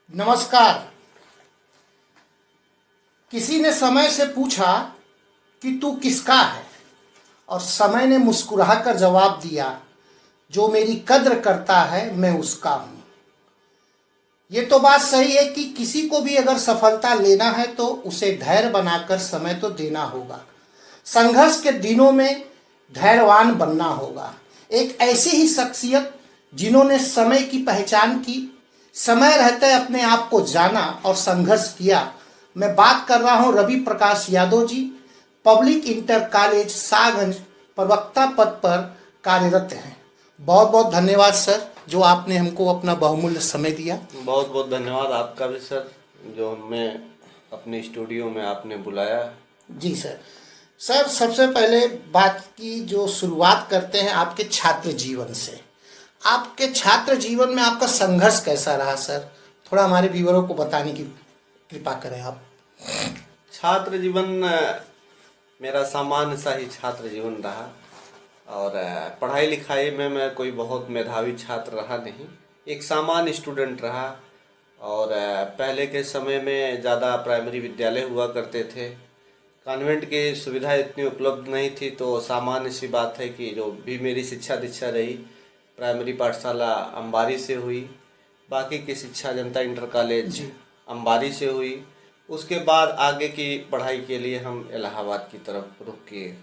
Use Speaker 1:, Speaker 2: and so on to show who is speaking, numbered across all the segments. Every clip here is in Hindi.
Speaker 1: नमस्कार। किसी ने समय से पूछा कि तू किसका है, और समय ने मुस्कुराकर जवाब दिया, जो मेरी कद्र करता है मैं उसका हूं। ये तो बात सही है कि किसी को भी अगर सफलता लेना है तो उसे धैर्य बनाकर समय तो देना होगा। संघर्ष के दिनों में धैर्यवान बनना होगा। एक ऐसी ही शख्सियत जिन्होंने समय की पहचान की, समय रहते अपने आप को जाना और संघर्ष किया। मैं बात कर रहा हूं Ravi Prakash Yadav ji, public inter college Saganj प्रवक्ता पद पर कार्यरत हैं। बहुत बहुत धन्यवाद सर, जो आपने हमको अपना बहुमूल्य समय दिया।
Speaker 2: बहुत बहुत धन्यवाद आपका भी सर, जो हमें अपने स्टूडियो में आपने बुलाया।
Speaker 1: जी सर। सर, सबसे पहले बात की जो शुरुआत करते हैं आपके छात्र जीवन से। आपके छात्र जीवन में आपका संघर्ष कैसा रहा सर? थोड़ा हमारे व्यूअरों को बताने की कृपा करें आप।
Speaker 2: छात्र जीवन मेरा सामान्य सा ही छात्र जीवन रहा, और पढ़ाई लिखाई में मैं कोई बहुत मेधावी छात्र रहा नहीं, एक सामान्य स्टूडेंट रहा। और पहले के समय में ज़्यादा प्राइमरी विद्यालय हुआ करते थे, कॉन्वेंट की सुविधा इतनी उपलब्ध नहीं थी, तो सामान्य सी बात है कि जो भी मेरी शिक्षा दीक्षा रही, प्राइमरी पाठशाला अंबारी से हुई, बाकी की शिक्षा जनता इंटर कॉलेज अंबारी से हुई। उसके बाद आगे की पढ़ाई के लिए हम इलाहाबाद की तरफ रुख किए,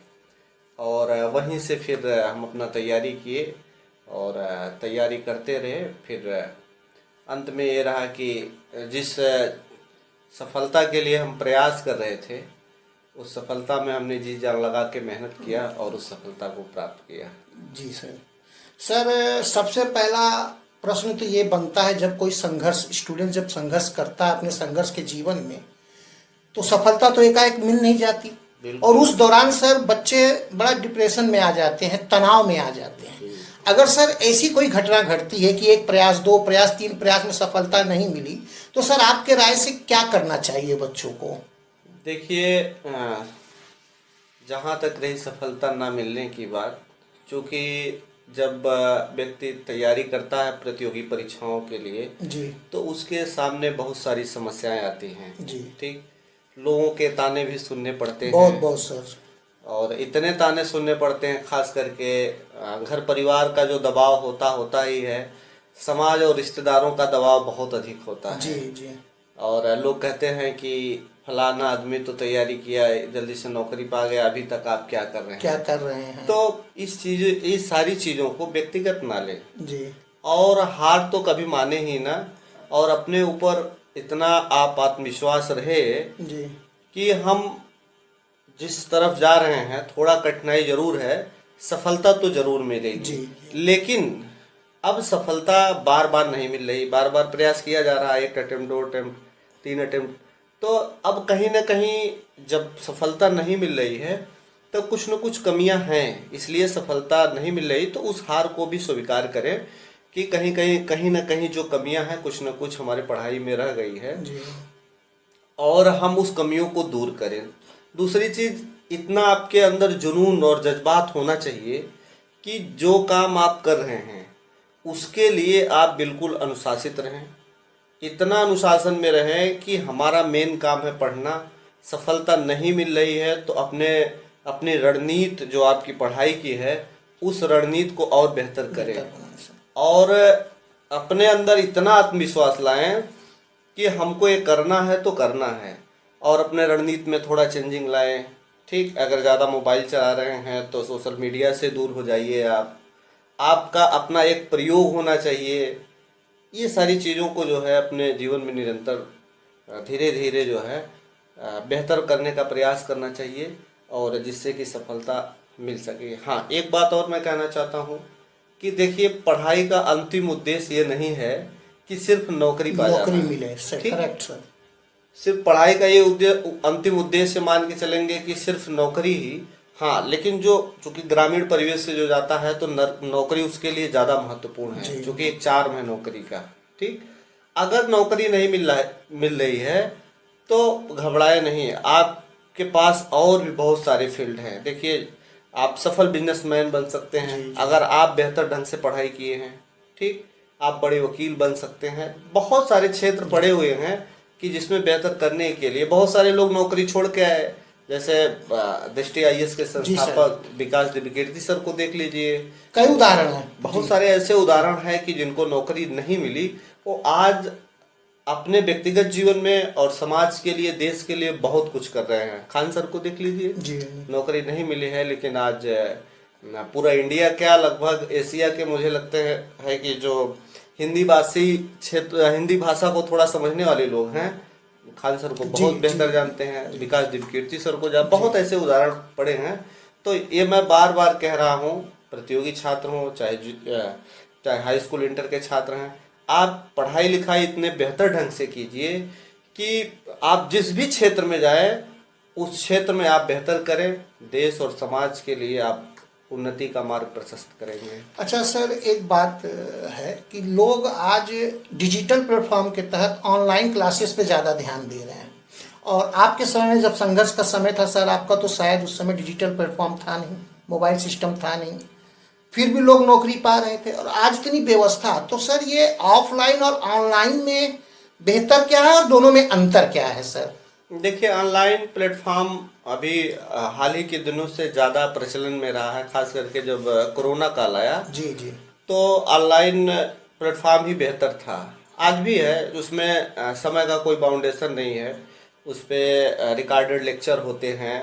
Speaker 2: और वहीं से फिर हम अपना तैयारी किए और तैयारी करते रहे। फिर अंत में ये रहा कि जिस सफलता के लिए हम प्रयास कर रहे थे, उस सफलता में हमने जी जान लगा के मेहनत किया और उस सफलता को प्राप्त किया।
Speaker 1: जी सर। सर, सबसे पहला प्रश्न तो ये बनता है, जब कोई संघर्ष स्टूडेंट जब संघर्ष करता है अपने संघर्ष के जीवन में, तो सफलता तो एकाएक मिल नहीं जाती, और उस दौरान सर बच्चे बड़ा डिप्रेशन में आ जाते हैं, तनाव में आ जाते हैं। अगर सर ऐसी कोई घटना घटती है कि एक प्रयास, दो प्रयास, तीन प्रयास में सफलता नहीं मिली, तो सर आपके राय से क्या करना चाहिए बच्चों को?
Speaker 2: देखिए, जहाँ तक रही सफलता ना मिलने की बात, चूँकि जब व्यक्ति तैयारी करता है प्रतियोगी परीक्षाओं के लिए
Speaker 1: जी,
Speaker 2: तो उसके सामने बहुत सारी समस्याएं आती हैं।
Speaker 1: जी,
Speaker 2: ठीक, लोगों के ताने भी सुनने पड़ते
Speaker 1: बहुत
Speaker 2: हैं,
Speaker 1: बहुत सर।
Speaker 2: और इतने ताने सुनने पड़ते हैं, खास करके घर परिवार का जो दबाव होता ही है, समाज और रिश्तेदारों का दबाव बहुत अधिक होता है।
Speaker 1: जी, जी,
Speaker 2: और लोग कहते हैं कि फलाना आदमी तो तैयारी किया, जल्दी से नौकरी पा गया, अभी तक आप क्या कर रहे हैं,
Speaker 1: क्या कर रहे हैं?
Speaker 2: तो इस सारी चीज़ों को व्यक्तिगत ना लें,
Speaker 1: जी,
Speaker 2: और हार तो कभी माने ही ना, और अपने ऊपर इतना आप आत्मविश्वास रहे
Speaker 1: जी,
Speaker 2: कि हम जिस तरफ जा रहे हैं, थोड़ा कठिनाई जरूर है, सफलता तो जरूर मिलेगी।
Speaker 1: जी,
Speaker 2: लेकिन अब सफलता बार बार नहीं मिल रही, बार बार प्रयास किया जा रहा है, 1 अटेम्प्ट, 2 अटेम्प्ट, 3 अटेम्प्ट, तो अब कहीं ना कहीं जब सफलता नहीं मिल रही है तो कुछ न कुछ कमियां हैं, इसलिए सफलता नहीं मिल रही। तो उस हार को भी स्वीकार करें कि कहीं ना कहीं जो कमियां हैं, कुछ न कुछ हमारे पढ़ाई में रह गई है,
Speaker 1: जी,
Speaker 2: और हम उस कमियों को दूर करें। दूसरी चीज़, इतना आपके अंदर जुनून और जज्बात होना चाहिए कि जो काम आप कर रहे हैं उसके लिए आप बिल्कुल अनुशासित रहें, इतना अनुशासन में रहें कि हमारा मेन काम है पढ़ना। सफलता नहीं मिल रही है तो अपनी रणनीति जो आपकी पढ़ाई की है, उस रणनीति को और बेहतर करें, और अपने अंदर इतना आत्मविश्वास लाएं कि हमको ये करना है तो करना है, और अपने रणनीति में थोड़ा चेंजिंग लाएं। ठीक, अगर ज़्यादा मोबाइल चला रहे हैं तो सोशल मीडिया से दूर हो जाइए, आपका अपना एक प्रयोग होना चाहिए। ये सारी चीज़ों को जो है अपने जीवन में निरंतर धीरे धीरे जो है बेहतर करने का प्रयास करना चाहिए, और जिससे कि सफलता मिल सके। हाँ, एक बात और मैं कहना चाहता हूँ कि देखिए, पढ़ाई का अंतिम उद्देश्य ये नहीं है कि सिर्फ नौकरी पा जाना,
Speaker 1: नौकरी मिले सर।
Speaker 2: ठीक,
Speaker 1: करेक्ट सर।
Speaker 2: सिर्फ पढ़ाई का ये अंतिम उद्देश्य मान के चलेंगे कि सिर्फ नौकरी ही। हाँ, लेकिन चूंकि ग्रामीण परिवेश से जो जाता है तो नौकरी उसके लिए ज़्यादा महत्वपूर्ण है, क्योंकि एक चार्म है नौकरी का। ठीक, अगर नौकरी नहीं मिल रही है तो घबराए नहीं, आपके पास और भी बहुत सारे फील्ड हैं। देखिए, आप सफल बिजनेसमैन बन सकते हैं अगर आप बेहतर ढंग से पढ़ाई किए हैं। ठीक, आप बड़े वकील बन सकते हैं। बहुत सारे क्षेत्र पड़े हुए हैं कि जिसमें बेहतर करने के लिए बहुत सारे लोग नौकरी छोड़ के आए। जैसे दृष्टि आईएएस के
Speaker 1: जी सर।
Speaker 2: संस्थापक विकास दिव्यकीर्ति सर को देख लीजिए।
Speaker 1: कई उदाहरण हैं।
Speaker 2: बहुत सारे ऐसे उदाहरण हैं कि जिनको नौकरी नहीं मिली, वो आज अपने व्यक्तिगत जीवन में और समाज के लिए, देश के लिए बहुत कुछ कर रहे हैं। खान सर को देख लीजिए,
Speaker 1: जी
Speaker 2: नौकरी नहीं मिली है, लेकिन आज पूरा इंडिया क्या, लगभग एशिया के, मुझे लगते है कि जो हिंदी भाषी क्षेत्र, हिंदी भाषा को थोड़ा समझने वाले लोग हैं, खान सर को बहुत बेहतर जानते हैं। विकास दिव्यकीर्ति सर को बहुत ऐसे उदाहरण पड़े हैं। तो ये मैं बार बार कह रहा हूँ, प्रतियोगी छात्र हों चाहे हाई स्कूल इंटर के छात्र हैं, आप पढ़ाई लिखाई इतने बेहतर ढंग से कीजिए कि आप जिस भी क्षेत्र में जाए उस क्षेत्र में आप बेहतर करें, देश और समाज के लिए आप उन्नति का मार्ग प्रशस्त करेंगे।
Speaker 1: अच्छा सर, एक बात है कि लोग आज डिजिटल प्लेटफॉर्म के तहत ऑनलाइन क्लासेस पे ज़्यादा ध्यान दे रहे हैं, और आपके समय में जब संघर्ष का समय था सर, आपका तो शायद उस समय डिजिटल प्लेटफॉर्म था नहीं, मोबाइल सिस्टम था नहीं, फिर भी लोग नौकरी पा रहे थे, और आज इतनी व्यवस्था। तो सर ये ऑफलाइन और ऑनलाइन में बेहतर क्या है और दोनों में अंतर क्या है सर?
Speaker 2: देखिए, ऑनलाइन प्लेटफॉर्म अभी हाल ही के दिनों से ज़्यादा प्रचलन में रहा है, खास करके जब कोरोना काल आया।
Speaker 1: जी जी।
Speaker 2: तो ऑनलाइन प्लेटफॉर्म ही बेहतर था, आज भी है। उसमें समय का कोई बाउंडेशन नहीं है। उस पर रिकॉर्डेड लेक्चर होते हैं,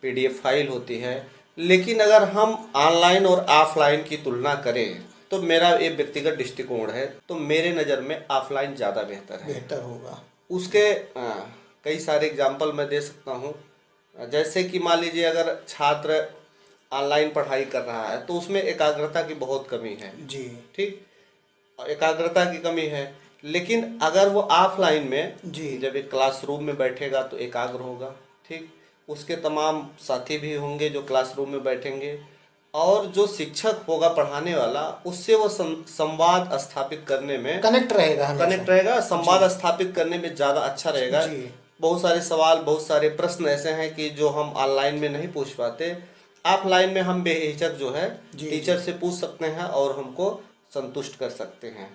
Speaker 2: पीडीएफ फाइल होती है। लेकिन अगर हम ऑनलाइन और ऑफलाइन की तुलना करें तो मेरा ये व्यक्तिगत दृष्टिकोण है, तो मेरे नज़र में ऑफलाइन ज़्यादा बेहतर है।
Speaker 1: बेहतर होगा।
Speaker 2: उसके कई सारे एग्जाम्पल मैं दे सकता हूँ। जैसे कि मान लीजिए, अगर छात्र ऑनलाइन पढ़ाई कर रहा है तो उसमें एकाग्रता की बहुत कमी है।
Speaker 1: जी
Speaker 2: ठीक, एकाग्रता की कमी है। लेकिन अगर वो ऑफलाइन में
Speaker 1: जी
Speaker 2: जब एक क्लासरूम में बैठेगा तो एकाग्र होगा। ठीक, उसके तमाम साथी भी होंगे जो क्लासरूम में बैठेंगे, और जो शिक्षक होगा पढ़ाने वाला, उससे वो संवाद स्थापित करने में
Speaker 1: कनेक्ट रहेगा,
Speaker 2: संवाद स्थापित करने में ज़्यादा अच्छा रहेगा। बहुत सारे सवाल, बहुत सारे प्रश्न ऐसे हैं कि जो हम ऑनलाइन में नहीं पूछ पाते, ऑफलाइन में हम बेहिचक जो है टीचर से पूछ सकते हैं और हमको संतुष्ट कर सकते हैं।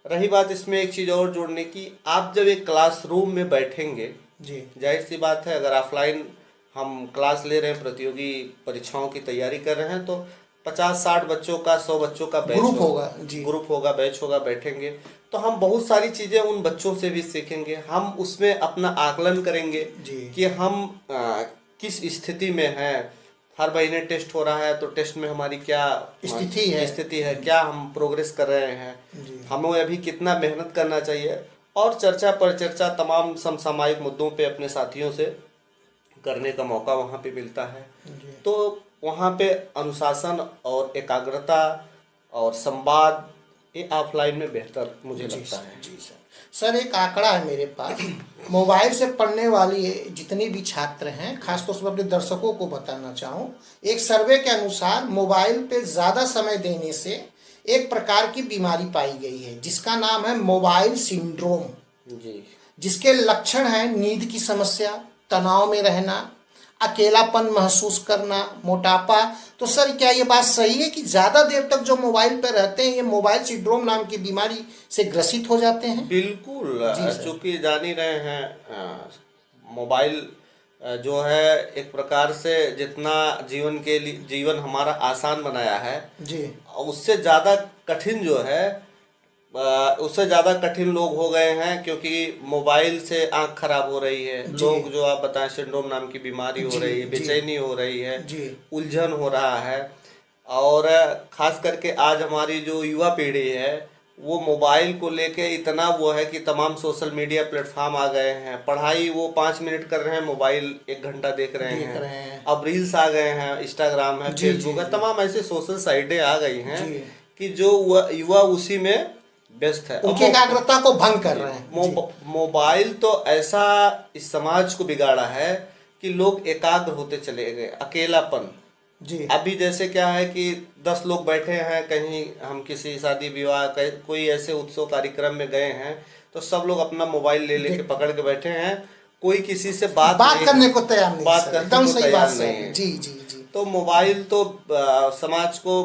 Speaker 2: रही बात इसमें एक चीज़ और जोड़ने की, आप जब एक क्लासरूम में बैठेंगे, जाहिर सी बात है, अगर ऑफलाइन हम क्लास ले रहे हैं, प्रतियोगी परीक्षाओं की तैयारी कर रहे हैं, तो 50-60 बच्चों का, 100 बच्चों का बैच ग्रुप होगा, बैच होगा, बैठेंगे, तो हम बहुत सारी चीज़ें उन बच्चों से भी सीखेंगे। हम उसमें अपना आकलन करेंगे कि हम किस स्थिति में हैं। हर महीने टेस्ट हो रहा है, तो टेस्ट में हमारी क्या स्थिति है, क्या हम प्रोग्रेस कर रहे हैं, हमें अभी कितना मेहनत करना चाहिए, और चर्चा पर चर्चा तमाम समसामयिक मुद्दों पे अपने साथियों से करने का मौका वहाँ पे मिलता है। तो वहाँ पे अनुशासन और एकाग्रता और संवाद ये ऑफलाइन में बेहतर मुझे लगता है।
Speaker 1: जी सर, एक आंकड़ा है मेरे पास। मोबाइल से पढ़ने वाली जितने भी छात्र हैं, खासतौर से अपने दर्शकों को बताना चाहूँ, एक सर्वे के अनुसार मोबाइल पे ज़्यादा समय देने से एक प्रकार की बीमारी पाई गई है जिसका नाम है मोबाइल सिंड्रोम।
Speaker 2: जी,
Speaker 1: जिसके लक्षण हैं नींद की समस्या, तनाव में रहना, अकेलापन महसूस करना, मोटापा। तो सर क्या ये बात सही है कि ज़्यादा देर तक जो मोबाइल पर रहते हैं ये मोबाइल सिंड्रोम नाम की बीमारी से ग्रसित हो जाते हैं?
Speaker 2: बिल्कुल, चूँकि जान ही रहे हैं, मोबाइल जो है एक प्रकार से जितना जीवन हमारा आसान बनाया है जी, उससे ज़्यादा कठिन जो है, उससे ज़्यादा कठिन लोग हो गए हैं, क्योंकि मोबाइल से आंख खराब हो रही है। लोग जो आप बताएं, सिंड्रोम नाम की बीमारी हो रही है, बेचैनी हो रही है, उलझन हो रहा है। और ख़ास करके आज हमारी जो युवा पीढ़ी है वो मोबाइल को लेके इतना वो है कि तमाम सोशल मीडिया प्लेटफॉर्म आ गए हैं। पढ़ाई वो 5 मिनट कर रहे हैं, मोबाइल 1 घंटा देख रहे हैं। अब रील्स आ गए हैं, इंस्टाग्राम है, फेसबुक है, तमाम ऐसे सोशल साइटें आ गई हैं कि जो युवा उसी में व्यस्त है,
Speaker 1: उनकी एकाग्रता को भंग कर रहे हैं।
Speaker 2: मोबाइल तो ऐसा इस समाज को बिगाड़ा है कि लोग एकाग्र होते चले गए। अकेलापन जी, अभी जैसे क्या है कि 10 लोग बैठे हैं कहीं, हम किसी शादी विवाह कोई ऐसे उत्सव कार्यक्रम में गए हैं, तो सब लोग अपना मोबाइल ले लेके पकड़ के बैठे हैं, कोई किसी से बात
Speaker 1: करने को तैयार नहीं,
Speaker 2: बात करने को तैयार नहीं है।
Speaker 1: जी जी जी।
Speaker 2: तो मोबाइल तो समाज को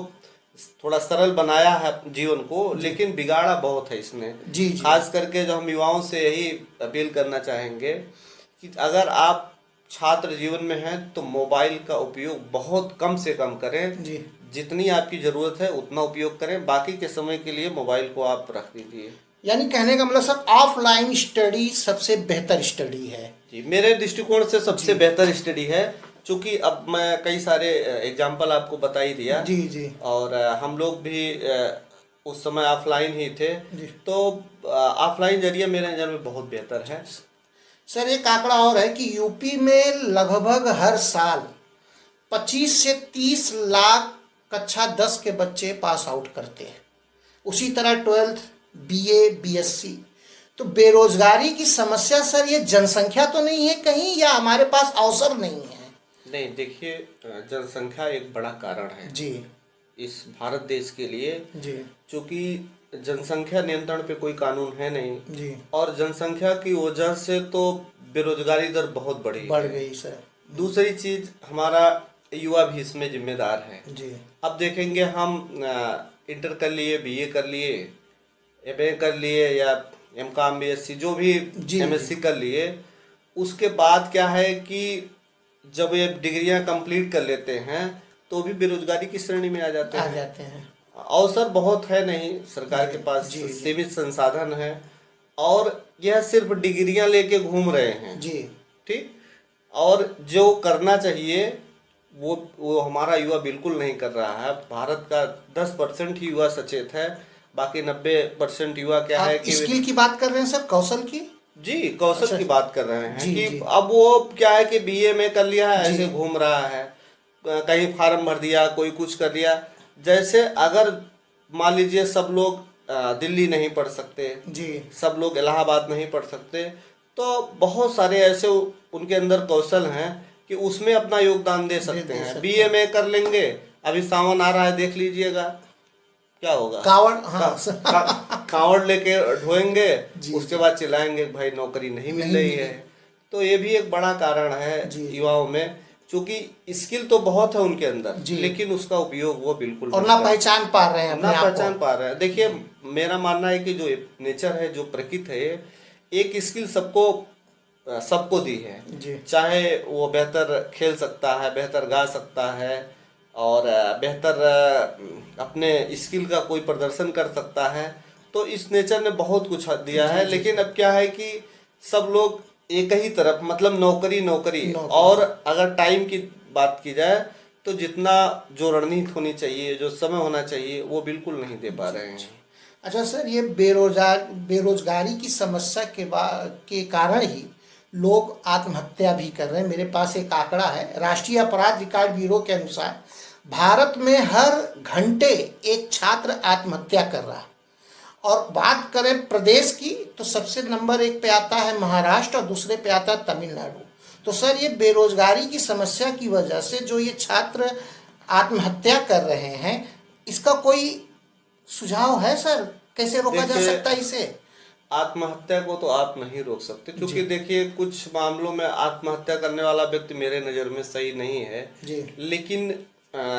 Speaker 2: थोड़ा सरल बनाया है जीवन को, लेकिन बिगाड़ा बहुत है इसने।
Speaker 1: जी जी
Speaker 2: खास करके जो हम युवाओं से यही अपील करना चाहेंगे कि अगर आप छात्र जीवन में हैं तो मोबाइल का उपयोग बहुत कम से कम करें।
Speaker 1: जी।
Speaker 2: जितनी आपकी ज़रूरत है उतना उपयोग करें, बाकी के समय के लिए मोबाइल को आप रख दीजिए।
Speaker 1: यानी कहने का मतलब सर, ऑफलाइन स्टडी सबसे बेहतर स्टडी है।
Speaker 2: जी, मेरे दृष्टिकोण से सबसे बेहतर स्टडी है, क्योंकि अब मैं कई सारे एग्जाम्पल आपको बता ही दिया।
Speaker 1: जी जी
Speaker 2: और हम लोग भी उस समय ऑफलाइन ही थे,
Speaker 1: जी।
Speaker 2: तो ऑफलाइन जरिए मेरे नज़र में बहुत बेहतर है।
Speaker 1: सर एक आंकड़ा और है कि यूपी में लगभग हर साल 25 से 30 लाख कक्षा 10 के बच्चे पास आउट करते हैं। उसी तरह 12th, बीए, बीएससी। तो बेरोजगारी की समस्या सर ये जनसंख्या तो नहीं है कहीं, या हमारे पास अवसर नहीं है?
Speaker 2: नहीं, देखिए, जनसंख्या एक बड़ा कारण है
Speaker 1: जी
Speaker 2: इस भारत देश के लिए,
Speaker 1: जी
Speaker 2: क्योंकि जनसंख्या नियंत्रण पे कोई कानून है नहीं।
Speaker 1: जी।
Speaker 2: और जनसंख्या की वजह से तो बेरोजगारी दर बहुत बढ़ी
Speaker 1: बढ़
Speaker 2: है।
Speaker 1: गई सर।
Speaker 2: दूसरी चीज, हमारा युवा भी इसमें जिम्मेदार है।
Speaker 1: जी
Speaker 2: अब देखेंगे हम इंटर कर लिए, बीए कर लिए, एमए कर लिए, या एमकॉम, बीएससी, जो भी
Speaker 1: जी
Speaker 2: एमएससी कर लिए, उसके बाद क्या है कि जब ये डिग्रियां कंप्लीट कर लेते हैं तो भी बेरोजगारी की श्रेणी में आ जाते
Speaker 1: आ
Speaker 2: हैं।
Speaker 1: जाते हैं।
Speaker 2: अवसर बहुत है नहीं, सरकार के पास
Speaker 1: जी, जी।
Speaker 2: सीमित संसाधन है, और यह सिर्फ डिग्रियां लेके घूम रहे हैं।
Speaker 1: जी
Speaker 2: ठीक। और जो करना चाहिए वो हमारा युवा बिल्कुल नहीं कर रहा है। भारत का 10% ही युवा सचेत है, बाकी 90% युवा क्या है
Speaker 1: आप
Speaker 2: कि
Speaker 1: स्किल की बात कर रहे हैं सर, कौशल की?
Speaker 2: जी, कौशल
Speaker 1: अच्छा।
Speaker 2: की बात कर रहे हैं
Speaker 1: जी,
Speaker 2: कि
Speaker 1: जी।
Speaker 2: अब वो क्या है कि बीए में कर लिया है,
Speaker 1: जी।
Speaker 2: ऐसे घूम रहा है, कहीं फार्म भर दिया, कोई कुछ कर दिया। जैसे अगर मान लीजिए सब लोग दिल्ली नहीं पढ़ सकते,
Speaker 1: जी
Speaker 2: सब लोग इलाहाबाद नहीं पढ़ सकते, तो बहुत सारे ऐसे उनके अंदर कौशल हैं कि उसमें अपना योगदान दे सकते
Speaker 1: दे
Speaker 2: हैं।
Speaker 1: सकते
Speaker 2: बीए में कर लेंगे, अभी सावन आ रहा है, देख लीजिएगा क्या होगा।
Speaker 1: कावड़, हाँ।
Speaker 2: कावड़ लेके ढोएंगे,
Speaker 1: जी,
Speaker 2: उसके बाद चिल्लाएंगे भाई नौकरी नहीं मिल रही है। तो ये भी एक बड़ा कारण है
Speaker 1: जी।
Speaker 2: युवाओं में, क्योंकि स्किल तो बहुत है उनके अंदर,
Speaker 1: जी।
Speaker 2: लेकिन उसका उपयोग वो बिल्कुल
Speaker 1: और
Speaker 2: नहीं
Speaker 1: ना
Speaker 2: कर-
Speaker 1: पहचान पा रहे हैं
Speaker 2: ना
Speaker 1: अपने आप
Speaker 2: पहचान
Speaker 1: को।
Speaker 2: पा रहे हैं। देखिए, मेरा मानना है कि जो नेचर है, जो प्रकृति है, एक स्किल सबको दी है।
Speaker 1: जी
Speaker 2: चाहे वो बेहतर खेल सकता है, बेहतर गा सकता है, और बेहतर अपने स्किल का कोई प्रदर्शन कर सकता है। तो इस नेचर ने बहुत कुछ दिया है, लेकिन अब क्या है कि सब लोग एक ही तरफ, मतलब नौकरी नौकरी।
Speaker 1: नौकरी।
Speaker 2: और अगर टाइम की बात की जाए तो जितना जो रणनीति होनी चाहिए, जो समय होना चाहिए, वो बिल्कुल नहीं दे पा रहे हैं।
Speaker 1: अच्छा सर, ये बेरोजगारी की समस्या के कारण ही लोग आत्महत्या भी कर रहे हैं। मेरे पास एक आंकड़ा है, राष्ट्रीय अपराध रिकॉर्ड ब्यूरो के अनुसार भारत में हर घंटे एक छात्र आत्महत्या कर रहा है। और बात करें प्रदेश की, तो सबसे नंबर 1 पे आता है महाराष्ट्र और दूसरे पे आता है तमिलनाडु। तो सर ये बेरोजगारी की समस्या की वजह से जो ये छात्र आत्महत्या कर रहे हैं, इसका कोई सुझाव है सर? कैसे रोका जा
Speaker 2: देखिए,
Speaker 1: सकता है इसे?
Speaker 2: आत्महत्या को तो आप नहीं रोक सकते, क्योंकि देखिए कुछ मामलों में आत्महत्या करने वाला व्यक्ति मेरे नज़र में सही नहीं है।
Speaker 1: जी
Speaker 2: लेकिन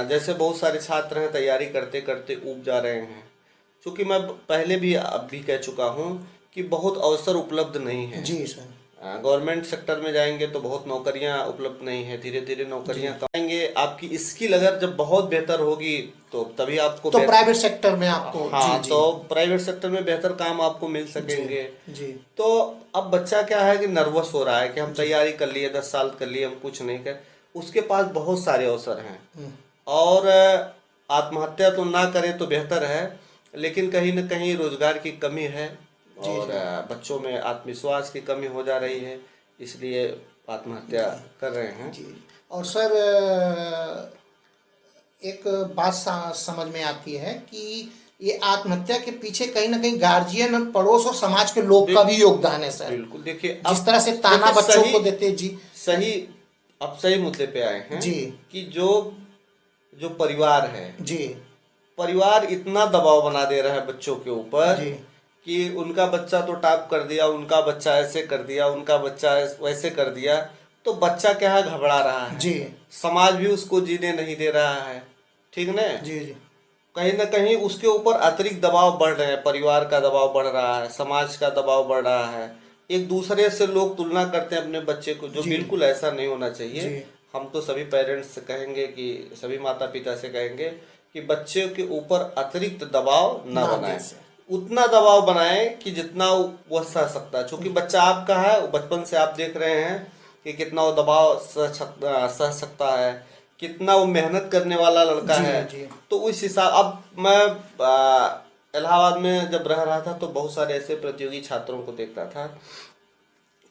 Speaker 2: जैसे बहुत सारे छात्र हैं, तैयारी करते करते ऊब जा रहे हैं। क्योंकि मैं पहले भी अब भी कह चुका हूँ कि बहुत अवसर उपलब्ध नहीं है।
Speaker 1: जी सर।
Speaker 2: गवर्नमेंट सेक्टर में जाएंगे तो बहुत नौकरियां उपलब्ध नहीं है, धीरे धीरे नौकरियां कमाएंगे। आपकी स्किल अगर जब बहुत बेहतर होगी तो तभी आपको
Speaker 1: तो प्राइवेट सेक्टर में आपको,
Speaker 2: हाँ,
Speaker 1: जी जी
Speaker 2: तो प्राइवेट सेक्टर में बेहतर काम आपको मिल सकेंगे।
Speaker 1: जी
Speaker 2: तो अब बच्चा क्या है कि नर्वस हो रहा है कि हम तैयारी कर लिए, 10 साल कर लिए, हम कुछ नहीं कर, उसके पास बहुत सारे अवसर हैं। और आत्महत्या तो ना करे तो बेहतर है, लेकिन कहीं ना कहीं रोजगार की कमी है, और बच्चों में आत्मविश्वास की कमी हो जा रही है, इसलिए आत्महत्या कर रहे हैं।
Speaker 1: जी। और सर एक बात समझ में आती है कि ये आत्महत्या के पीछे कहीं ना कहीं गार्जियन और पड़ोस और समाज के लोग का भी योगदान है सर।
Speaker 2: बिल्कुल। देखिए,
Speaker 1: जिस तरह से ताना
Speaker 2: देखिए,
Speaker 1: बच्चों को देते जी
Speaker 2: सही अब सही मुद्दे पे आए हैं
Speaker 1: जी
Speaker 2: कि जो जो परिवार है,
Speaker 1: जी
Speaker 2: परिवार इतना दबाव बना दे रहा है बच्चों के ऊपर
Speaker 1: जी
Speaker 2: कि उनका बच्चा तो टॉप कर दिया, उनका बच्चा ऐसे कर दिया, उनका बच्चा वैसे कर दिया, तो बच्चा क्या है, घबरा रहा है।
Speaker 1: जी
Speaker 2: समाज भी उसको जीने नहीं दे रहा है। ठीक ना?
Speaker 1: जी जी
Speaker 2: कहीं ना कहीं उसके ऊपर अतिरिक्त दबाव बढ़ रहे हैं, परिवार का दबाव बढ़ रहा है, समाज का दबाव बढ़ रहा है, एक दूसरे से लोग तुलना करते हैं अपने बच्चे को, जो
Speaker 1: जी।
Speaker 2: बिल्कुल ऐसा नहीं होना
Speaker 1: जी।
Speaker 2: चाहिए। हम तो सभी पेरेंट्स से कहेंगे कि सभी माता पिता से कहेंगे कि बच्चे के ऊपर अतिरिक्त दबाव ना
Speaker 1: ना
Speaker 2: बनाएं,
Speaker 1: दे से।
Speaker 2: उतना दबाव बनाएं कि जितना वह सह सकता है, क्योंकि बच्चा आपका है, बचपन से आप देख रहे हैं कि कितना वो दबाव सह सकता है, कितना वो मेहनत करने वाला लड़का
Speaker 1: जी।
Speaker 2: है।
Speaker 1: जी।
Speaker 2: तो उस हिसाब, अब मैं इलाहाबाद में जब रह रहा था तो बहुत सारे ऐसे प्रतियोगी छात्रों को देखता था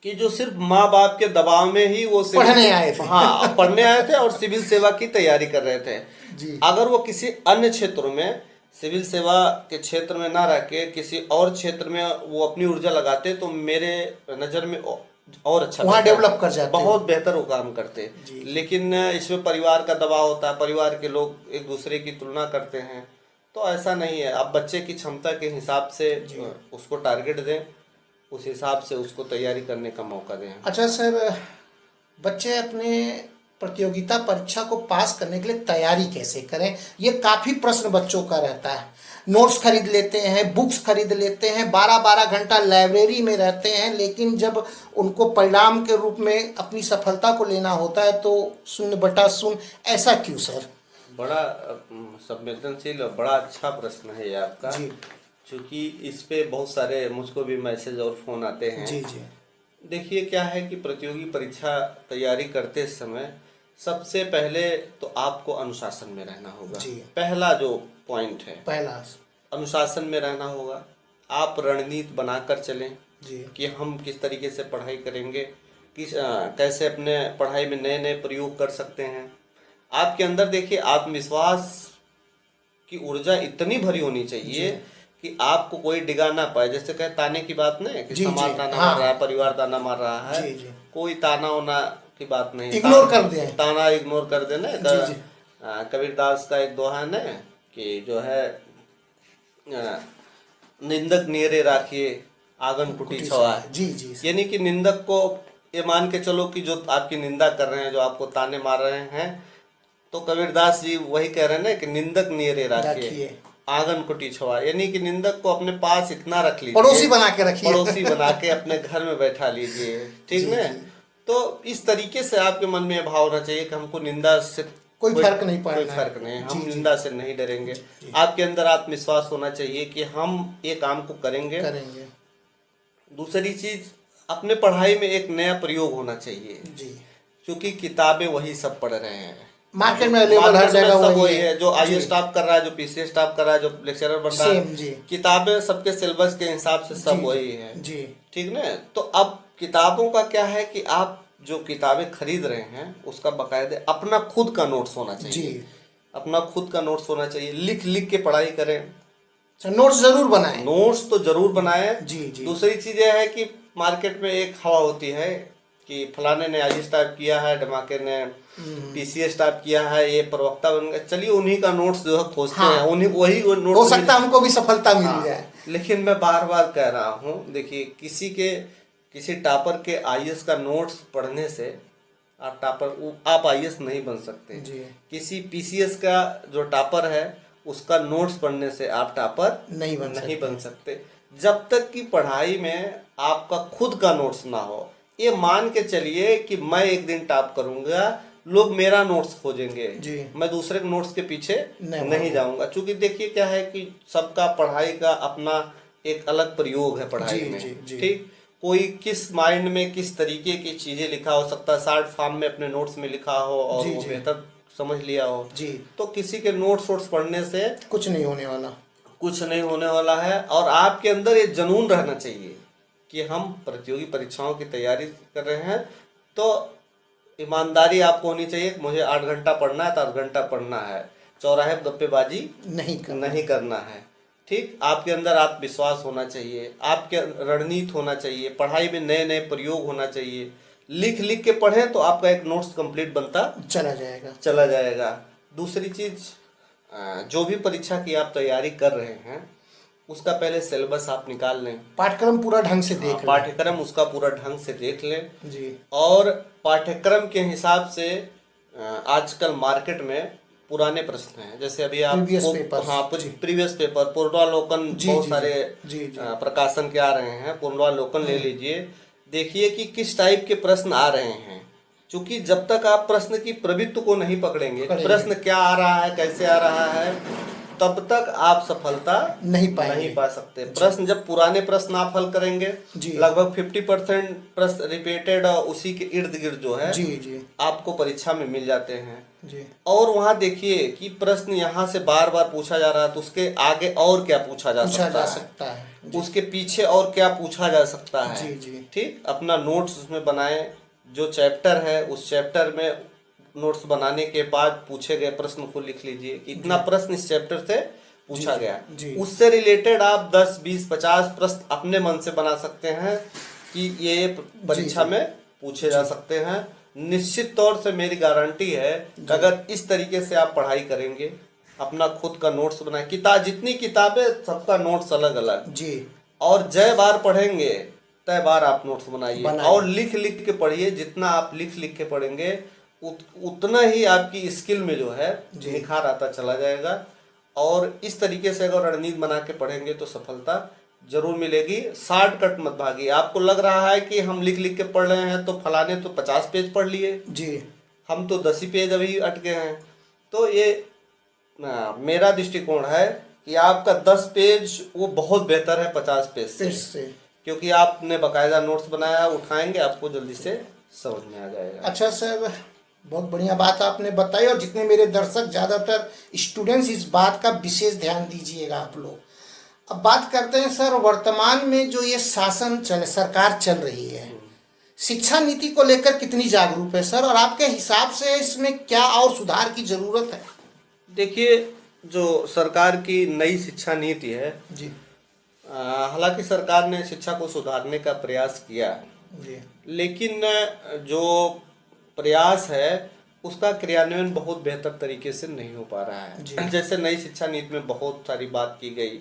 Speaker 2: कि जो सिर्फ माँ बाप के दबाव में ही वो
Speaker 1: पढ़ने आए थे।
Speaker 2: हाँ, पढ़ने आए थे और सिविल सेवा की तैयारी कर रहे थे।
Speaker 1: जी।
Speaker 2: अगर वो किसी अन्य क्षेत्रों में, सिविल सेवा के क्षेत्र में ना रह के किसी और क्षेत्र में वो अपनी ऊर्जा लगाते तो मेरे नज़र में और अच्छा,
Speaker 1: वहाँ डेवलप कर जाते,
Speaker 2: बहुत बेहतर वो काम करते।
Speaker 1: जी।
Speaker 2: लेकिन इसमें परिवार का दबाव होता है, परिवार के लोग एक दूसरे की तुलना करते हैं, तो ऐसा नहीं है। आप बच्चे की क्षमता के हिसाब से उसको टारगेट दें, उस हिसाब से उसको तैयारी करने का मौका दें।
Speaker 1: अच्छा सर, बच्चे अपने प्रतियोगिता परीक्षा को पास करने के लिए तैयारी कैसे करें? ये काफ़ी प्रश्न बच्चों का रहता है। नोट्स खरीद लेते हैं, बुक्स खरीद लेते हैं, 12-12 घंटा लाइब्रेरी में रहते हैं, लेकिन जब उनको परिणाम के रूप में अपनी सफलता को लेना होता है तो 0/0। ऐसा क्यों सर?
Speaker 2: बड़ा संवेदनशील और बड़ा अच्छा प्रश्न है ये आपका
Speaker 1: जी।
Speaker 2: क्योंकि इस पे बहुत सारे मुझको भी मैसेज और फोन आते हैं।
Speaker 1: जी। जी।
Speaker 2: देखिए क्या है कि प्रतियोगी परीक्षा तैयारी करते समय सबसे पहले तो आपको अनुशासन में रहना होगा।
Speaker 1: जी।
Speaker 2: पहला जो पॉइंट है,
Speaker 1: पहला।
Speaker 2: अनुशासन में रहना होगा। आप रणनीति बनाकर चलें
Speaker 1: जी।
Speaker 2: कि हम किस तरीके से पढ़ाई करेंगे, कैसे अपने पढ़ाई में नए नए प्रयोग कर सकते हैं। आपके अंदर देखिए आत्मविश्वास की ऊर्जा इतनी भरी होनी चाहिए कि आपको कोई डिगा ना पाए। जैसे कहे ताने की बात नहीं कि
Speaker 1: जी।
Speaker 2: समाज
Speaker 1: जी।
Speaker 2: ताना
Speaker 1: हाँ।
Speaker 2: मार रहा है, परिवार ताना मार रहा है,
Speaker 1: जी। जी।
Speaker 2: कोई ताना वाना की बात नहीं,
Speaker 1: इग्नोर कर दें,
Speaker 2: ताना इग्नोर कर देना।
Speaker 1: जी। जी।
Speaker 2: कबीरदास का एक दोहा है ना कि जो है निंदक नियरे राखिए आंगन कुटी छवा।
Speaker 1: जी। जी।
Speaker 2: यानी कि निंदक को ये मान के चलो कि जो आपकी निंदा कर रहे हैं, जो आपको ताने मार रहे हैं, तो कबीरदास जी वही कह रहे हैं ना कि निंदक नियरे राखिए आंगन कुटी छवा। यानी कि निंदक को अपने पास इतना रख लीजिए,
Speaker 1: पड़ोसी बना के रखिए,
Speaker 2: पड़ोसी बना के अपने घर में बैठा लीजिए, ठीक ना। तो इस तरीके से आपके मन में भाव होना चाहिए कि हमको निंदा से
Speaker 1: कोई फर्क नहीं पड़ना,
Speaker 2: कोई फर्क नहीं, हम
Speaker 1: जी।
Speaker 2: निंदा से नहीं डरेंगे। आपके अंदर आत्मविश्वास होना चाहिए कि हम ये काम को करेंगे। दूसरी चीज, अपने पढ़ाई में एक नया प्रयोग होना चाहिए
Speaker 1: जी।
Speaker 2: क्योंकि किताबें वही सब पढ़ रहे हैं,
Speaker 1: मार्केट में अवेलेबल हर जगह
Speaker 2: सब वही है। जो आईएएस स्टाफ कर रहा है, जो पीसीएस स्टाफ कर रहा है, जो लेक्चरर बन रहा है, किताबें सबके सिलेबस के हिसाब से सब वही है, ठीक ना। तो अब किताबों का क्या है कि आप जो किताबें खरीद रहे हैं उसका बाकायदे अपना खुद का नोट्स होना चाहिए, अपना खुद का नोट्स होना चाहिए। लिख लिख के पढ़ाई करें,
Speaker 1: नोट्स जरूर बनाएं,
Speaker 2: नोट्स तो जरूर बनाएं।
Speaker 1: जी। जी।
Speaker 2: दूसरी चीज यह है कि मार्केट में एक हवा होती है कि फलाने ने आईएएस टाइप किया है, धमाके ने पीसीएस टाइप किया है, ये प्रवक्ता बन गए, चलिए उन्हीं का नोट्स जो है खोजते हैं, उन्हीं वही नोट्स
Speaker 1: हो सकता है हमको भी सफलता मिल जाए।
Speaker 2: लेकिन मैं बार बार कह रहा हूँ, देखिए किसी टॉपर के आईएएस का नोट्स पढ़ने से आप आईएएस नहीं बन सकते। किसी पीसीएस का जो टॉपर है उसका नोट्स पढ़ने से आप टॉपर नहीं बन सकते। जब तक कि पढ़ाई में आपका खुद का नोट्स ना हो। ये मान के चलिए कि मैं एक दिन टॉप करूंगा, लोग मेरा नोट्स खोजेंगे, मैं दूसरे के नोट्स के पीछे नहीं जाऊंगा। क्योंकि देखिए क्या है कि सबका पढ़ाई का अपना एक अलग प्रयोग है पढ़ाई में, ठीक। कोई किस माइंड में किस तरीके की चीजें लिखा हो सकता है, शॉर्ट फॉर्म में अपने नोट्स में लिखा हो और वो बेहतर समझ लिया हो। तो किसी के नोट्स पढ़ने से
Speaker 1: कुछ नहीं होने वाला
Speaker 2: है। और आपके अंदर ये जुनून रहना चाहिए कि हम प्रतियोगी परीक्षाओं की तैयारी कर रहे हैं, तो ईमानदारी आपको होनी चाहिए कि मुझे 8 घंटा पढ़ना है तो 8 घंटा पढ़ना है, चौराहे पर गप्पेबाजी नहीं करना है, ठीक। आपके अंदर आत्मविश्वास होना चाहिए, आपके रणनीति होना चाहिए, पढ़ाई में नए नए प्रयोग होना चाहिए। लिख लिख के पढ़ें तो आपका एक नोट्स कंप्लीट बनता चला जाएगा। दूसरी चीज, जो भी परीक्षा की आप तैयारी कर रहे हैं उसका पहले सिलेबस आप निकाल लें,
Speaker 1: पाठ्यक्रम पूरा ढंग से देख लें,
Speaker 2: पाठ्यक्रम उसका पूरा ढंग से देख लें। और पाठ्यक्रम के हिसाब से आजकल मार्केट में पुराने प्रश्न हैं, जैसे अभी आप
Speaker 1: Previous papers,
Speaker 2: हाँ
Speaker 1: जी।
Speaker 2: प्रीवियस पेपर पूर्वालोकन
Speaker 1: जी,
Speaker 2: बहुत
Speaker 1: जी,
Speaker 2: सारे
Speaker 1: जी, जी।
Speaker 2: प्रकाशन के आ रहे हैं, पूर्वालोकन ले लीजिए, देखिए कि किस टाइप के प्रश्न आ रहे हैं। क्योंकि जब तक आप प्रश्न की प्रवृत्ति को नहीं पकड़ेंगे, प्रश्न क्या आ रहा है, कैसे आ रहा है, तब तक आप सफलता
Speaker 1: नहीं पाएंगे।
Speaker 2: नहीं पा सकते। प्रश्न जब पुराने प्रश्न आप हल करेंगे,
Speaker 1: जी।
Speaker 2: लगभग 50% प्रश्न रिपीटेड उसी के इर्द गिर्द जो है
Speaker 1: जी, जी,
Speaker 2: आपको परीक्षा में मिल जाते हैं।
Speaker 1: जी।
Speaker 2: और वहाँ देखिए कि प्रश्न यहाँ से बार बार पूछा जा रहा है, तो उसके आगे और क्या पूछा जा सकता है,
Speaker 1: जी।
Speaker 2: उसके पीछे और क्या पूछा जा सकता है।
Speaker 1: जी, जी।
Speaker 2: ठीक, अपना नोट्स उसमें बनाएं, जो चैप्टर है उस चैप्टर में नोट्स बनाने के बाद पूछे गए प्रश्न को लिख लीजिए कि इतना प्रश्न इस चैप्टर से पूछा गया।
Speaker 1: जी।
Speaker 2: उससे रिलेटेड आप 10, 20, 50 प्रश्न अपने मन से बना सकते हैं कि ये परीक्षा में पूछे जा सकते हैं। निश्चित तौर से मेरी गारंटी है कि अगर इस तरीके से आप पढ़ाई करेंगे, अपना खुद का नोट्स बनाए, जितनी किताबें सबका नोट्स अलग अलग
Speaker 1: जी।
Speaker 2: और जय बार पढ़ेंगे तय बार आप नोट्स बनाइए और लिख लिख के पढ़िए। जितना आप लिख लिख के पढ़ेंगे उतना ही आपकी स्किल में जो है निखार आता चला जाएगा। और इस तरीके से अगर रणनीति बना के पढ़ेंगे तो सफलता जरूर मिलेगी। शॉर्टकट मत भागिए। आपको लग रहा है कि हम लिख लिख के पढ़ रहे हैं, तो फलाने तो 50 पेज पढ़ लिए
Speaker 1: जी,
Speaker 2: हम तो 10 ही पेज अभी अटके हैं। तो ये मेरा दृष्टिकोण है कि आपका 10 पेज वो बहुत बेहतर है 50 पेज से, क्योंकि आपने बकायदा नोट्स बनाया, उठाएंगे आपको जल्दी से समझ में आ जाएगा।
Speaker 1: अच्छा सर, बहुत बढ़िया बात आपने बताई। और जितने मेरे दर्शक, ज़्यादातर स्टूडेंट्स, इस बात का विशेष ध्यान दीजिएगा आप लोग। अब बात करते हैं सर, वर्तमान में जो ये सरकार चल रही है, शिक्षा नीति को लेकर कितनी जागरूक है सर, और आपके हिसाब से इसमें क्या और सुधार की जरूरत है?
Speaker 2: देखिए, जो सरकार की नई शिक्षा नीति है
Speaker 1: जी,
Speaker 2: हालांकि सरकार ने शिक्षा को सुधारने का प्रयास किया
Speaker 1: जी,
Speaker 2: लेकिन जो प्रयास है उसका क्रियान्वयन बहुत बेहतर तरीके से नहीं हो पा रहा है। जैसे नई शिक्षा नीति में बहुत सारी बात की गई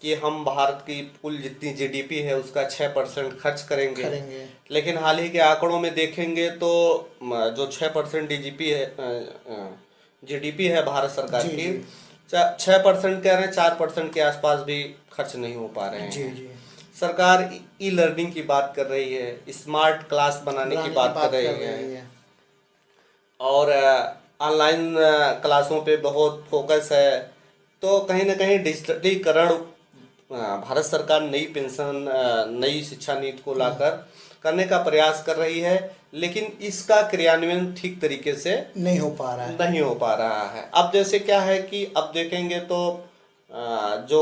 Speaker 2: कि हम भारत की कुल जितनी जीडीपी है उसका 6% खर्च करेंगे। लेकिन हाल ही के आंकड़ों में देखेंगे तो जो 6% डीजीपी है, जीडीपी है भारत सरकार की, 6% कह रहे हैं, 4% के आसपास भी खर्च नहीं हो पा रहे हैं। सरकार ई लर्निंग की बात कर रही है, स्मार्ट क्लास बनाने की बात कर रही है और ऑनलाइन क्लासों पे बहुत फोकस है। तो कहीं ना कहीं डिजिटलीकरण भारत सरकार नई शिक्षा नीति को लाकर करने का प्रयास कर रही है, लेकिन इसका क्रियान्वयन ठीक तरीके से नहीं हो पा रहा है। अब जैसे क्या है कि अब देखेंगे तो जो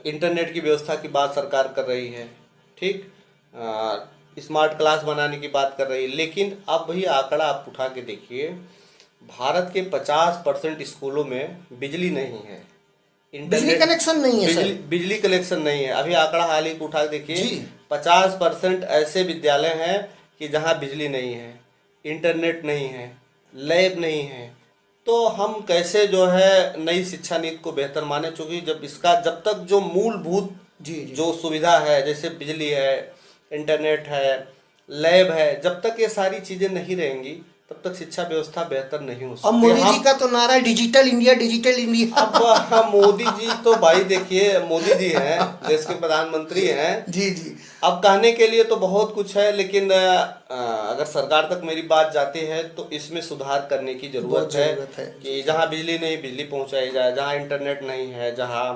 Speaker 2: इंटरनेट की व्यवस्था की बात सरकार कर रही है, ठीक, स्मार्ट क्लास बनाने की बात कर रही है, लेकिन अब भी आंकड़ा आप उठा के देखिए, भारत के 50% स्कूलों में बिजली नहीं है,
Speaker 1: बिजली कनेक्शन नहीं है सर।
Speaker 2: बिजली कनेक्शन नहीं है। अभी आंकड़ा हाल ही उठा के देखिए, 50% ऐसे विद्यालय हैं कि जहां बिजली नहीं है, इंटरनेट नहीं है, लैब नहीं है। तो हम कैसे जो है नई शिक्षा नीति को बेहतर माने, चूंकि जब तक जो मूलभूत जो सुविधा है, जैसे बिजली है, इंटरनेट है, लैब है, जब तक ये सारी चीजें नहीं रहेंगी तब तक शिक्षा व्यवस्था बेहतर नहीं हो सकती।
Speaker 1: अब मोदी जी का तो नारा डिजिटल इंडिया, डिजिटल इंडिया।
Speaker 2: अब मोदी जी तो भाई देखिए, मोदी जी हैं, देश के प्रधानमंत्री हैं।
Speaker 1: जी जी।
Speaker 2: अब कहने के लिए तो बहुत कुछ है, लेकिन अगर सरकार तक मेरी बात जाती है तो इसमें सुधार करने की जरूरत है कि जहाँ बिजली नहीं, बिजली पहुँचाई जाए, जहाँ इंटरनेट नहीं है, जहाँ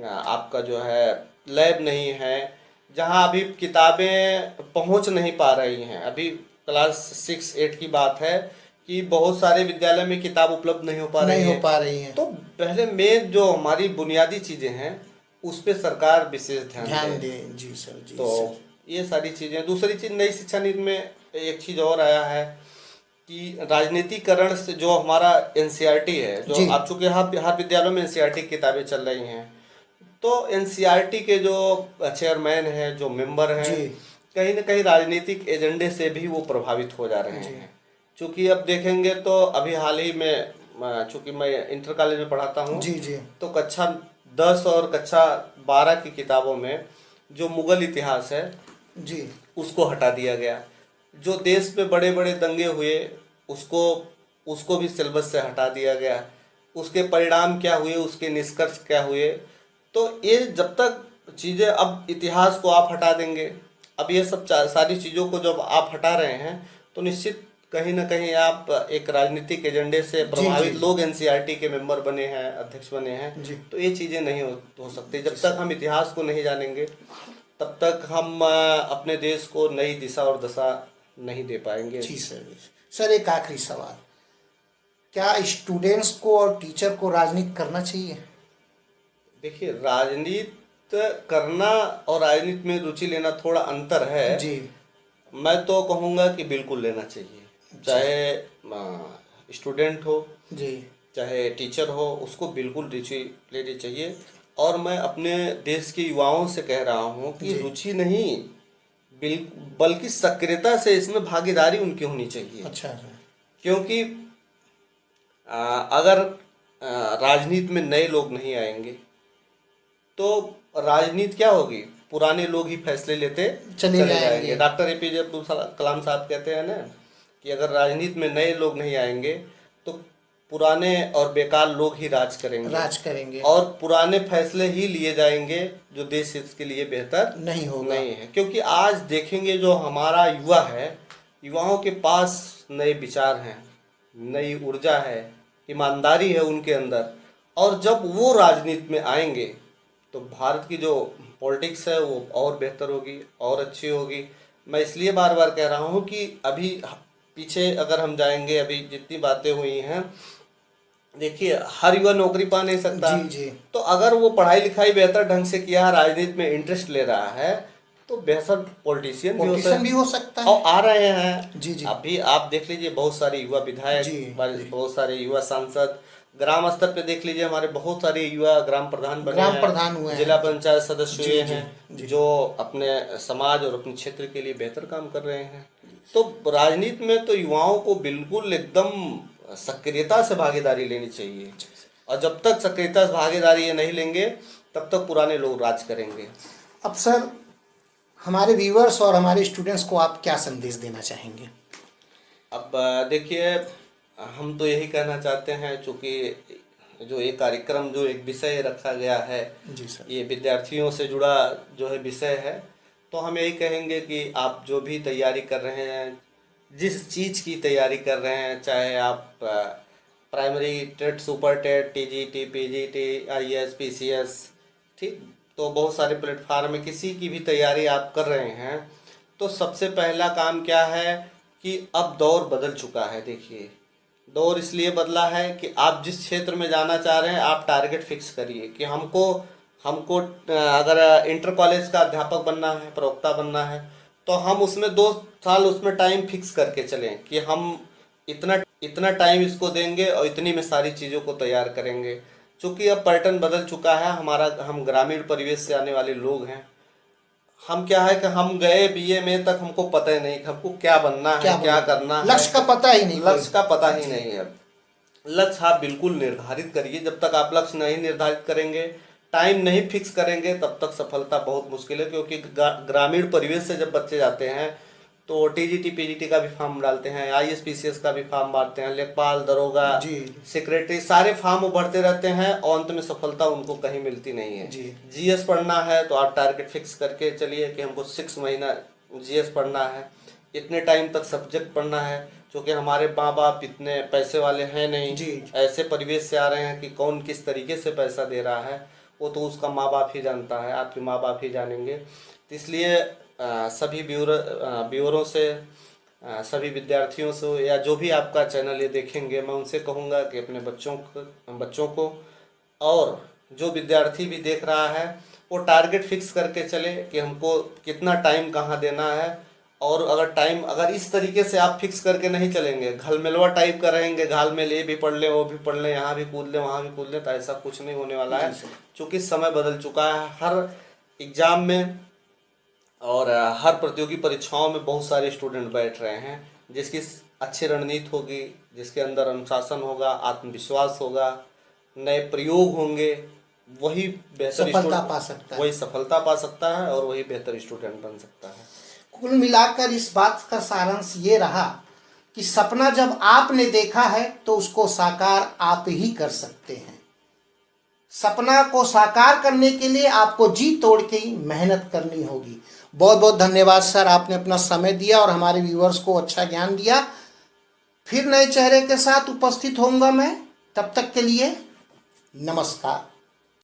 Speaker 2: आपका जो है लैब नहीं है, जहाँ अभी किताबें पहुँच नहीं पा रही हैं। अभी क्लास 6-8 की बात है कि बहुत सारे विद्यालय में किताब उपलब्ध नहीं हो पा रही है। तो पहले में जो हमारी बुनियादी चीजें हैं उस पे सरकार विशेष ध्यान दे।
Speaker 1: जी सर, जी।
Speaker 2: तो ये सारी चीजें। दूसरी चीज, नई शिक्षा नीति में एक चीज और आया है कि राजनीतिकरण से जो हमारा एनसीईआरटी है, जो अब चूंकि हर विद्यालयों में एनसीईआरटी की किताबें चल रही हैं, तो एनसीईआरटी के जो चेयरमैन हैं, जो मेंबर हैं, कहीं ना कहीं राजनीतिक एजेंडे से भी वो प्रभावित हो जा रहे हैं। चूंकि अब देखेंगे तो अभी हाल ही में, चूंकि मैं इंटर कॉलेज में पढ़ाता हूँ, तो कक्षा 10 और कक्षा 12 की किताबों में जो मुगल इतिहास है उसको हटा दिया गया। जो देश में बड़े बड़े दंगे हुए उसको उसको भी सिलेबस से हटा दिया गया। उसके परिणाम क्या हुए, उसके निष्कर्ष क्या हुए, तो ये जब तक चीज़ें, अब इतिहास को आप हटा देंगे, अब ये सब सारी चीज़ों को जब आप हटा रहे हैं तो निश्चित कहीं ना कहीं आप एक राजनीतिक एजेंडे से
Speaker 1: जी
Speaker 2: प्रभावित
Speaker 1: जी
Speaker 2: लोग एनसीईआरटी के मेंबर बने हैं, अध्यक्ष बने हैं,
Speaker 1: जी
Speaker 2: तो ये चीज़ें नहीं हो सकती। जब तक हम इतिहास को नहीं जानेंगे तब तक हम अपने देश को नई दिशा और दशा नहीं दे पाएंगे।
Speaker 1: जी सर। सर एक आखिरी सवाल, क्या स्टूडेंट्स को और टीचर को राजनीति करना चाहिए?
Speaker 2: देखिए, राजनीति करना और राजनीति में रुचि लेना थोड़ा अंतर है।
Speaker 1: जी
Speaker 2: मैं तो कहूँगा कि बिल्कुल लेना चाहिए, चाहे स्टूडेंट हो
Speaker 1: जी
Speaker 2: चाहे टीचर हो, उसको बिल्कुल रुचि लेनी चाहिए। और मैं अपने देश के युवाओं से कह रहा हूँ कि
Speaker 1: जी
Speaker 2: रुचि नहीं, बल्कि सक्रियता से इसमें भागीदारी उनकी होनी चाहिए।
Speaker 1: अच्छा सर।
Speaker 2: क्योंकि अगर राजनीति में नए लोग नहीं आएंगे तो राजनीति क्या होगी, पुराने लोग ही फैसले लेते
Speaker 1: चले
Speaker 2: चले
Speaker 1: जाएंगे।
Speaker 2: जाएंगे। डॉक्टर एपीजे अब्दुल कलाम साहब कहते हैं ना कि अगर राजनीति में नए लोग नहीं आएंगे तो पुराने और बेकार लोग ही
Speaker 1: राज करेंगे
Speaker 2: और पुराने फैसले ही लिए जाएंगे जो देश हित के लिए बेहतर
Speaker 1: नहीं होगा।
Speaker 2: नहीं है। क्योंकि आज देखेंगे जो हमारा युवा है, युवाओं के पास नए विचार हैं, नई ऊर्जा है, ईमानदारी है उनके अंदर, और जब वो राजनीति में आएंगे तो भारत की जो पॉलिटिक्स है वो और बेहतर होगी और अच्छी होगी। मैं इसलिए बार बार कह रहा हूँ कि अभी पीछे अगर हम जाएंगे, अभी जितनी बातें हुई हैं, देखिए हर युवा नौकरी पा नहीं सकता।
Speaker 1: जी जी
Speaker 2: तो अगर वो पढ़ाई लिखाई बेहतर ढंग से किया, राजनीति में इंटरेस्ट ले रहा है, तो बेहतर पॉलिटिशियन
Speaker 1: भी हो सकता है।
Speaker 2: और आ रहे हैं।
Speaker 1: जी जी
Speaker 2: अभी आप देख लीजिए बहुत सारे युवा विधायक,
Speaker 1: जी,
Speaker 2: बहुत सारे युवा सांसद, ग्राम स्तर पे देख लीजिए हमारे बहुत सारे युवा ग्राम प्रधान बने हैं,
Speaker 1: प्रधान हुए हैं,
Speaker 2: जिला पंचायत सदस्य हुए
Speaker 1: जी,
Speaker 2: हैं,
Speaker 1: जी।
Speaker 2: जो अपने समाज और अपने क्षेत्र के लिए बेहतर काम कर रहे हैं। तो राजनीति में तो युवाओं को बिल्कुल एकदम सक्रियता से भागीदारी लेनी चाहिए, और जब तक सक्रियता से भागीदारी ये नहीं लेंगे तब तक पुराने लोग राज करेंगे।
Speaker 1: अब सर हमारे व्यूअर्स और हमारे स्टूडेंट्स को आप क्या संदेश देना चाहेंगे?
Speaker 2: अब देखिए, हम तो यही कहना चाहते हैं, चूँकि जो एक कार्यक्रम, जो एक विषय रखा गया है,
Speaker 1: जी सर।
Speaker 2: ये विद्यार्थियों से जुड़ा जो है विषय है, तो हम यही कहेंगे कि आप जो भी तैयारी कर रहे हैं, जिस चीज़ की तैयारी कर रहे हैं, चाहे आप primary TET, super TET, TGT, PGT, IAS, PCS, ठीक, तो बहुत सारे प्लेटफार्म में किसी की भी तैयारी आप कर रहे हैं, तो सबसे पहला काम क्या है कि अब दौर बदल चुका है। देखिए, दौर इसलिए बदला है कि आप जिस क्षेत्र में जाना चाह रहे हैं, आप टारगेट फिक्स करिए कि हमको हमको अगर इंटर कॉलेज का अध्यापक बनना है, प्रवक्ता बनना है, तो हम उसमें 2 साल उसमें टाइम फिक्स करके चलें कि हम इतना इतना टाइम इसको देंगे और इतनी में सारी चीज़ों को तैयार करेंगे। चूँकि अब पैटर्न बदल चुका है हमारा, हम ग्रामीण परिवेश से आने वाले लोग हैं। हम क्या है कि हम गए बीए में तक हमको पता ही नहीं कि हमको क्या बनना है, क्या करना है,
Speaker 1: लक्ष्य का पता ही नहीं,
Speaker 2: लक्ष्य का पता ही नहीं है। लक्ष्य आप बिल्कुल निर्धारित करिए। जब तक आप लक्ष्य नहीं निर्धारित करेंगे, टाइम नहीं फिक्स करेंगे, तब तक सफलता बहुत मुश्किल है। क्योंकि ग्रामीण परिवेश से जब बच्चे जाते हैं तो टीजीटी पीजीटी का भी फॉर्म डालते हैं, आईएएस पीसीएस का भी फॉर्म भरते हैं, लेखपाल, दरोगा, सेक्रेटरी, सारे फॉर्म भरते रहते हैं और अंत में सफलता उनको कहीं मिलती नहीं है। जीएस पढ़ना है तो आप टारगेट फिक्स करके चलिए कि हमको 6 महीना जीएस पढ़ना है, इतने टाइम तक सब्जेक्ट पढ़ना है। क्योंकि हमारे माँ बाप इतने पैसे वाले हैं नहीं, ऐसे परिवेश से आ रहे हैं कि कौन किस तरीके से पैसा दे रहा है वो तो उसका माँ बाप ही जानता है, आपके माँ बाप ही जानेंगे। तो इसलिए सभी व्यूअरों से, सभी विद्यार्थियों से, या जो भी आपका चैनल ये देखेंगे, मैं उनसे कहूँगा कि अपने बच्चों को और जो विद्यार्थी भी देख रहा है वो टारगेट फिक्स करके चले कि हमको कितना टाइम कहाँ देना है। और अगर इस तरीके से आप फिक्स करके नहीं चलेंगे, घलमेलवा टाइप का रहेंगे, घाल में ले भी पढ़ ले, वो भी पढ़ ले, यहाँ भी कूद ले, वहाँ भी कूद ले, तो ऐसा कुछ नहीं होने वाला है। क्योंकि समय बदल चुका है। हर एग्जाम में और हर प्रतियोगी परीक्षाओं में बहुत सारे स्टूडेंट बैठ रहे हैं, जिसकी अच्छी रणनीति होगी, जिसके अंदर अनुशासन होगा, आत्मविश्वास होगा, नए प्रयोग होंगे, वही बेहतर
Speaker 1: सफलता पा सकता है,
Speaker 2: वही सफलता पा सकता है और वही बेहतर स्टूडेंट बन सकता है।
Speaker 1: कुल मिलाकर इस बात का सारांश ये रहा कि सपना जब आपने देखा है तो उसको साकार आप ही कर सकते हैं। सपना को साकार करने के लिए आपको जी तोड़ के ही मेहनत करनी होगी। बहुत बहुत धन्यवाद सर, आपने अपना समय दिया और हमारे व्यूअर्स को अच्छा ज्ञान दिया। फिर नए चेहरे के साथ उपस्थित होऊंगा मैं, तब तक के लिए नमस्कार।